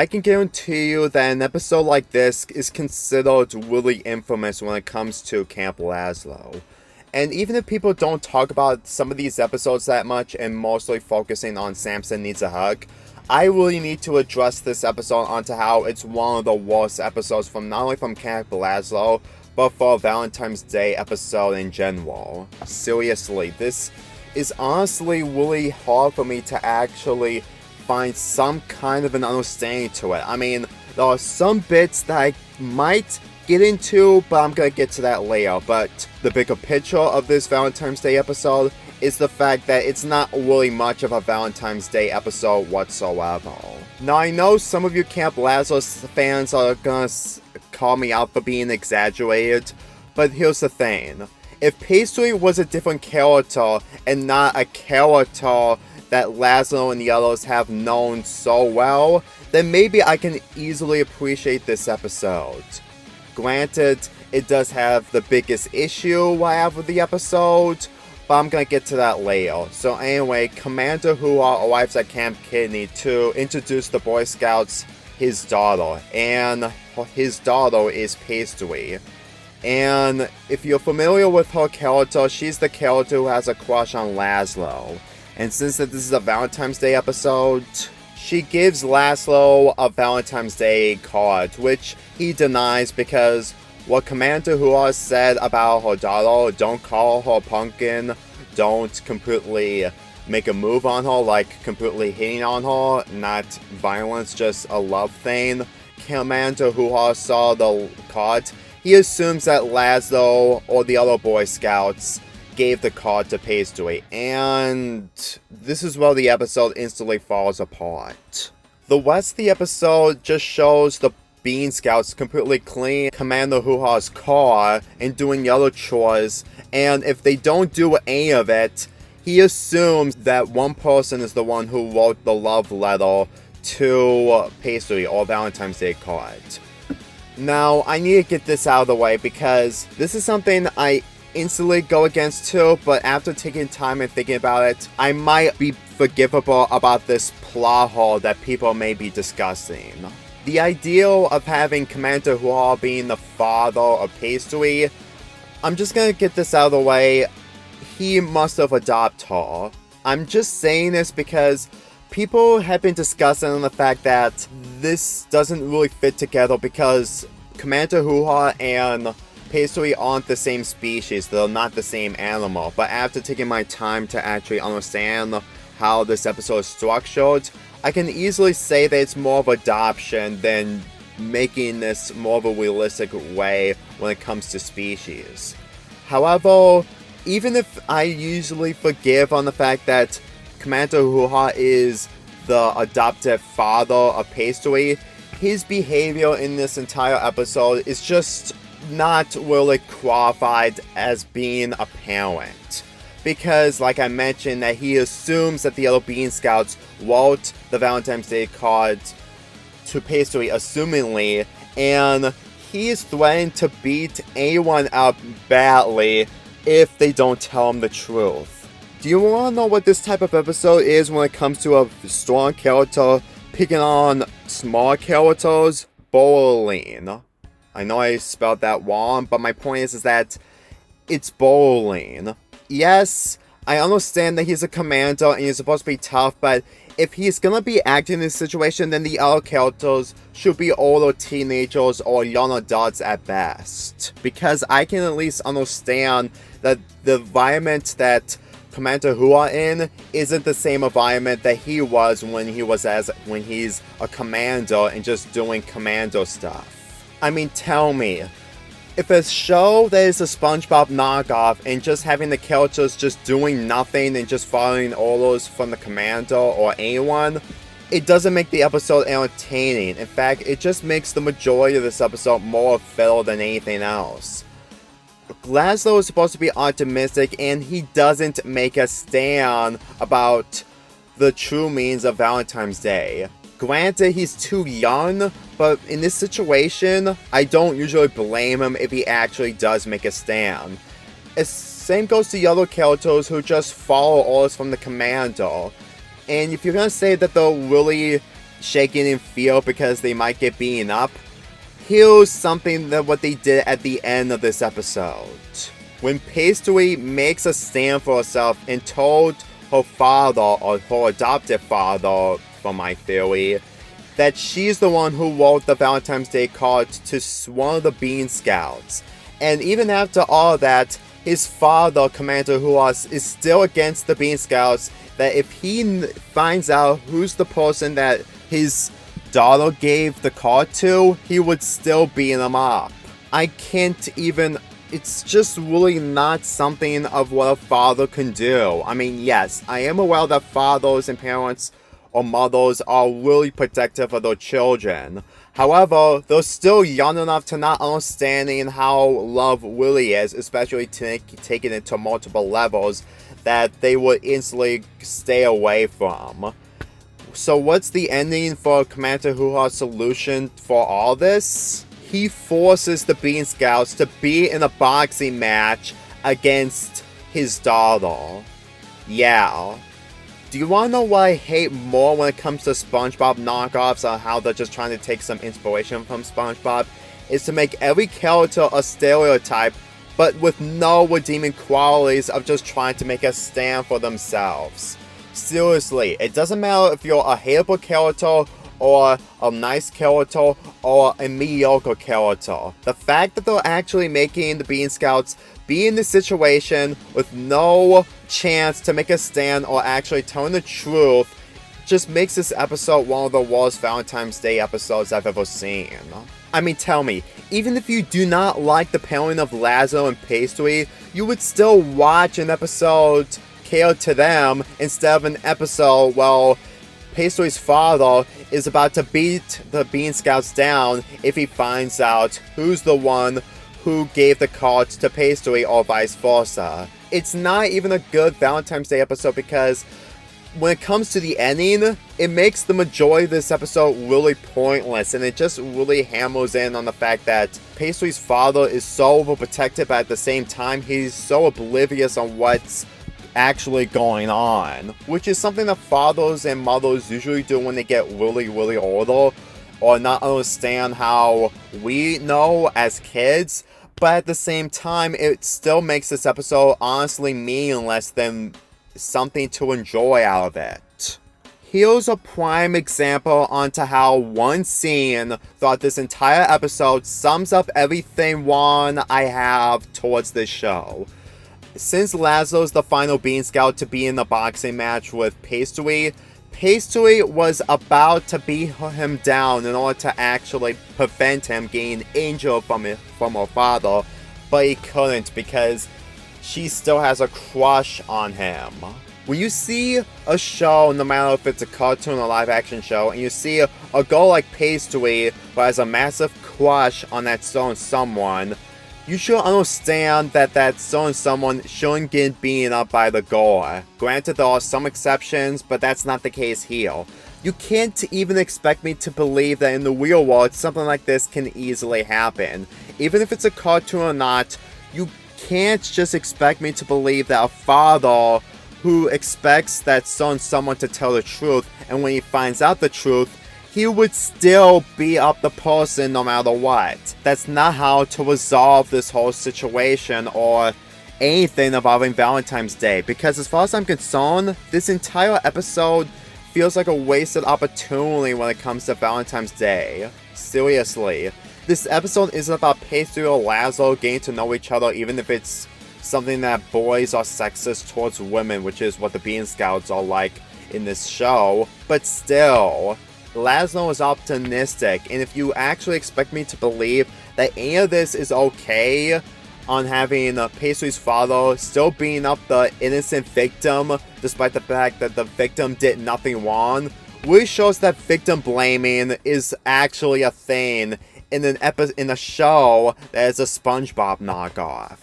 I can guarantee you that an episode like this is considered really infamous when it comes to Camp Lazlo. And even if people don't talk about some of these episodes that much and mostly focusing on Samson Needs a Hug, I really need to address this episode onto how it's one of the worst episodes from not only from Camp Lazlo, but for a Valentine's Day episode in general. Seriously, this is honestly really hard for me to actually find some kind of an understanding to it. I mean, there are some bits that I might get into, but I'm gonna get to that later. But the bigger picture of this Valentine's Day episode is the fact that it's not really much of a Valentine's Day episode whatsoever. Now, I know some of you Camp Lazlo fans are gonna call me out for being exaggerated, but here's the thing. If Pastry was a different character and not a character that Lazlo and the others have known so well, then maybe I can easily appreciate this episode. Granted, it does have the biggest issue I have with the episode, but I'm gonna get to that later. So anyway, Commander Hua arrives at Camp Kidney to introduce the Boy Scouts his daughter, and his daughter is Pastry. And if you're familiar with her character, she's the character who has a crush on Lazlo. And since this is a Valentine's Day episode, she gives Lazlo a Valentine's Day card, which he denies because what Commander Hua said about her daughter, don't call her pumpkin, don't completely make a move on her, like completely hitting on her, not violence, just a love thing. Commander Hua saw the card. He assumes that Lazlo or the other Boy Scouts gave the card to Pastry, and this is where the episode instantly falls apart. The rest of the episode just shows the Bean Scouts completely clean Commander Hua's car and doing the other chores, and if they don't do any of it, he assumes that one person is the one who wrote the love letter to Pastry or Valentine's Day card. Now, I need to get this out of the way because this is something I instantly go against too, but after taking time and thinking about it, I might be forgivable about this plot hole that people may be discussing. The idea of having Commander Hua being the father of Pastry, I'm just gonna get this out of the way, he must have adopted her. I'm just saying this because people have been discussing the fact that this doesn't really fit together because Commander Hua and Pastry aren't the same species, they're not the same animal, but after taking my time to actually understand how this episode is structured, I can easily say that it's more of adoption than making this more of a realistic way when it comes to species. However, even if I usually forgive on the fact that Commander Hua is the adoptive father of Pastry, his behavior in this entire episode is just not really qualified as being a parent. Because, like I mentioned, that he assumes that the other Bean Scouts wrote the Valentine's Day card to Pastry, assumingly, and he is threatening to beat anyone up badly if they don't tell him the truth. Do you want to know what this type of episode is when it comes to a strong character picking on small characters? Bullying. I know I spelled that wrong, but my point is that it's bullying. Yes, I understand that he's a commander and he's supposed to be tough, but if he's gonna be acting in this situation, then the other characters should be older teenagers or young adults at best. Because I can at least understand that the environment that Commander Hua in isn't the same environment that he was when he's a commander and just doing commando stuff. I mean, tell me, if a show that is a SpongeBob knockoff and just having the characters just doing nothing and just following orders from the commander or anyone, it doesn't make the episode entertaining. In fact, it just makes the majority of this episode more filler than anything else. Lazlo is supposed to be optimistic and he doesn't make a stand about the true means of Valentine's Day. Granted, he's too young, but in this situation, I don't usually blame him if he actually does make a stand. Same goes to the other characters who just follow orders from the commander. And if you're gonna say that they're really shaking in fear because they might get beaten up, here's something that what they did at the end of this episode. When Pastry makes a stand for herself and told her father, or her adopted father, from my theory, that she's the one who wrote the Valentine's Day card to one of the Bean Scouts. And even after all that, his father, Commander Huas, is still against the Bean Scouts, that if he finds out who's the person that his daughter gave the card to, he would still beat them up. I can't even... It's just really not something of what a father can do. I mean, yes, I am aware that fathers and parents or mothers are really protective of their children. However, they're still young enough to not understanding how love really is, especially taking it to multiple levels that they would instantly stay away from. So what's the ending for Commander Huha's solution for all this? He forces the Bean Scouts to be in a boxing match against his daughter. Yeah. Do you want to know what I hate more when it comes to SpongeBob knockoffs on how they're just trying to take some inspiration from SpongeBob? Is to make every character a stereotype, but with no redeeming qualities of just trying to make a stand for themselves. Seriously, it doesn't matter if you're a hateable character or a nice character, or a mediocre character. The fact that they're actually making the Bean Scouts be in this situation with no chance to make a stand or actually telling the truth just makes this episode one of the worst Valentine's Day episodes I've ever seen. I mean, tell me, even if you do not like the pairing of Lazlo and Pastry, you would still watch an episode catered to them instead of an episode, well, Pastry's father is about to beat the Bean Scouts down if he finds out who's the one who gave the cards to Pastry or vice versa. It's not even a good Valentine's Day episode because when it comes to the ending, it makes the majority of this episode really pointless, and it just really hammers in on the fact that Pastry's father is so overprotected, but at the same time, he's so oblivious on what's actually going on, which is something that fathers and mothers usually do when they get really, really older, or not understand how we know as kids. But at the same time, it still makes this episode honestly meaningless than something to enjoy out of it. Here's a prime example onto how one scene throughout this entire episode sums up everything one I have towards this show. Since Lazlo's the final Bean Scout to be in the boxing match with Pastry, Pastry was about to beat him down in order to actually prevent him getting injured from her father, but he couldn't because she still has a crush on him. When you see a show, no matter if it's a cartoon or live action show, and you see a girl like Pastry who has a massive crush on that certain someone, you should understand that that certain someone shouldn't get beaten up by the girl. Granted, there are some exceptions, but that's not the case here. You can't even expect me to believe that in the real world, something like this can easily happen. Even if it's a cartoon or not, you can't just expect me to believe that a father who expects that certain someone to tell the truth, and when he finds out the truth, he would still beat up the person no matter what. That's not how to resolve this whole situation or anything involving Valentine's Day, because as far as I'm concerned, this entire episode feels like a wasted opportunity when it comes to Valentine's Day. Seriously. This episode isn't about Pastry or Lazlo getting to know each other, even if it's something that boys are sexist towards women, which is what the Bean Scouts are like in this show. But still, Lazlo is optimistic, and if you actually expect me to believe that any of this is okay on having Pastry's father still beating up the innocent victim, despite the fact that the victim did nothing wrong, really shows that victim blaming is actually a thing in a show that is a SpongeBob knockoff.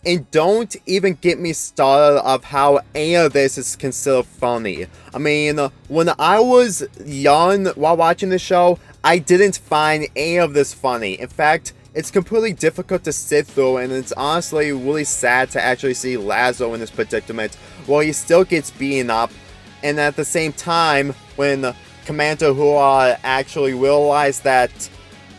And don't even get me started of how any of this is considered funny. I mean, when I was young while watching the show, I didn't find any of this funny. In fact, it's completely difficult to sit through, and it's honestly really sad to actually see Lazlo in this predicament, where he still gets beaten up, and at the same time, when Commander Hua actually realized that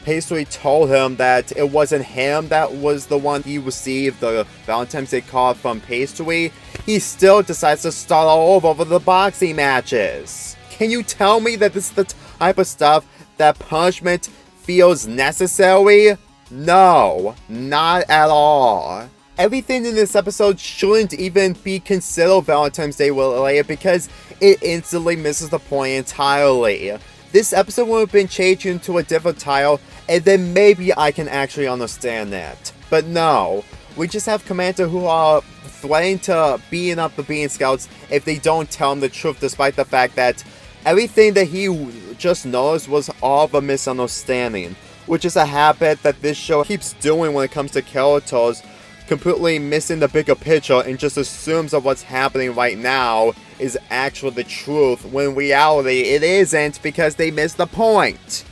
Pastry told him that it wasn't him that was the one he received the Valentine's Day card from Pastry, he still decides to start all over for the boxing matches. Can you tell me that this is the type of stuff that punishment feels necessary? No, not at all. Everything in this episode shouldn't even be considered Valentine's Day related because it instantly misses the point entirely. This episode would have been changed into a different title, and then maybe I can actually understand that. But no, we just have Commander who are threatening to beat up the Bean Scouts if they don't tell him the truth, despite the fact that everything that he just knows was all of a misunderstanding, which is a habit that this show keeps doing when it comes to characters, completely missing the bigger picture and just assumes that what's happening right now is actually the truth, when in reality it isn't because they missed the point.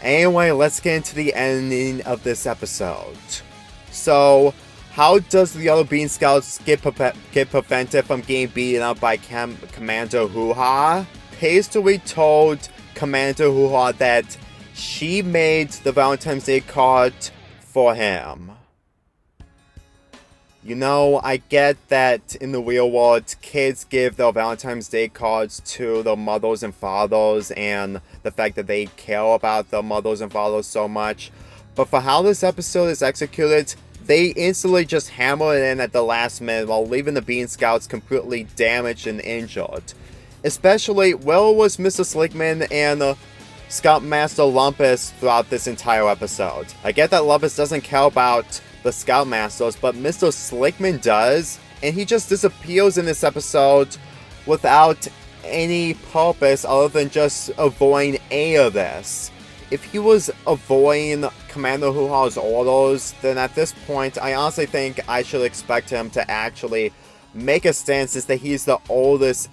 Anyway, let's get into the ending of this episode. So, how does the other Bean Scouts get prevented from getting beaten up by Commander Hoo-Ha? Pastry told Commander Hoo-Ha that she made the Valentine's Day card for him. You know, I get that in the real world, kids give their Valentine's Day cards to their mothers and fathers, and the fact that they care about their mothers and fathers so much. But for how this episode is executed, they instantly just hammer it in at the last minute while leaving the Bean Scouts completely damaged and injured. Especially, where was Mr. Slickman and Scoutmaster Lumpus throughout this entire episode? I get that Lumpus doesn't care about the Scoutmasters, but Mr. Slickman does, and he just disappears in this episode without any purpose other than just avoiding any of this. If he was avoiding Commander Hoo-Ha's orders, then at this point, I honestly think I should expect him to actually make a stance since that he's the oldest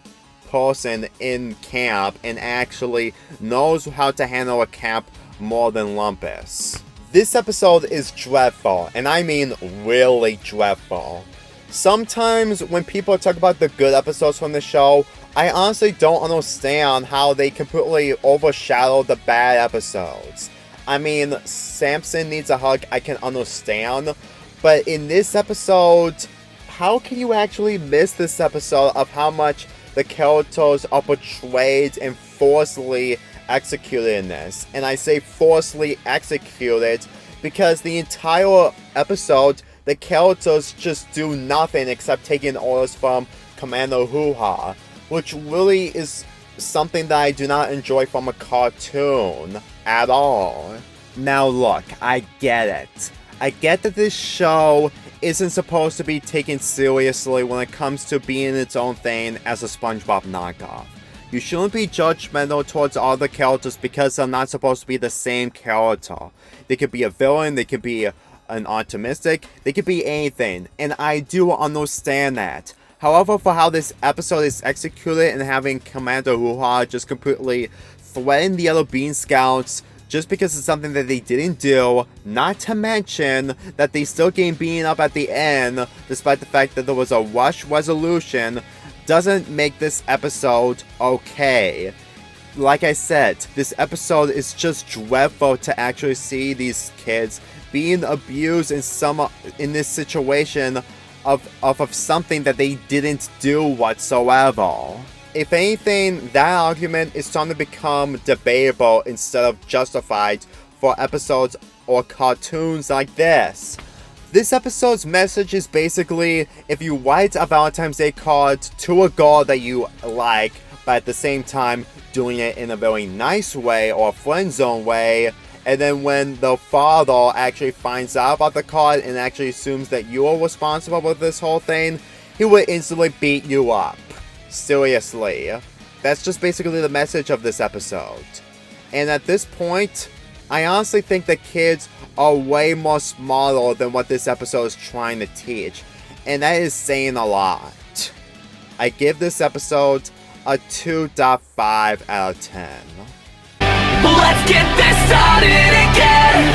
person in camp and actually knows how to handle a camp more than Lumpus. This episode is dreadful, and I mean really dreadful. Sometimes when people talk about the good episodes from the show, I honestly don't understand how they completely overshadow the bad episodes. I mean, Samson needs a hug, I can understand, but in this episode, how can you actually miss this episode of how much the characters are portrayed and forcefully executed in this? And I say forcefully executed because the entire episode, the characters just do nothing except taking orders from Commander Hoo-Ha, which really is something that I do not enjoy from a cartoon at all. Now look, I get it. I get that this show isn't supposed to be taken seriously when it comes to being its own thing as a SpongeBob knockoff. You shouldn't be judgmental towards other characters because they're not supposed to be the same character. They could be a villain, they could be an optimistic, they could be anything, and I do understand that. However, for how this episode is executed and having Commander Hoo-Ha just completely threaten the other Bean Scouts just because it's something that they didn't do, not to mention that they still getting beaten up at the end, despite the fact that there was a rush resolution, doesn't make this episode okay. Like I said, this episode is just dreadful to actually see these kids being abused in this situation of something that they didn't do whatsoever. If anything, that argument is starting to become debatable instead of justified for episodes or cartoons like this. This episode's message is basically, if you write a Valentine's Day card to a girl that you like, but at the same time doing it in a very nice way or a friend zone way, and then when the father actually finds out about the card and actually assumes that you're responsible with this whole thing, he will instantly beat you up. Seriously. That's just basically the message of this episode. And at this point, I honestly think the kids are way more smarter than what this episode is trying to teach. And that is saying a lot. I give this episode a 2.5 out of 10. Let's get this started again.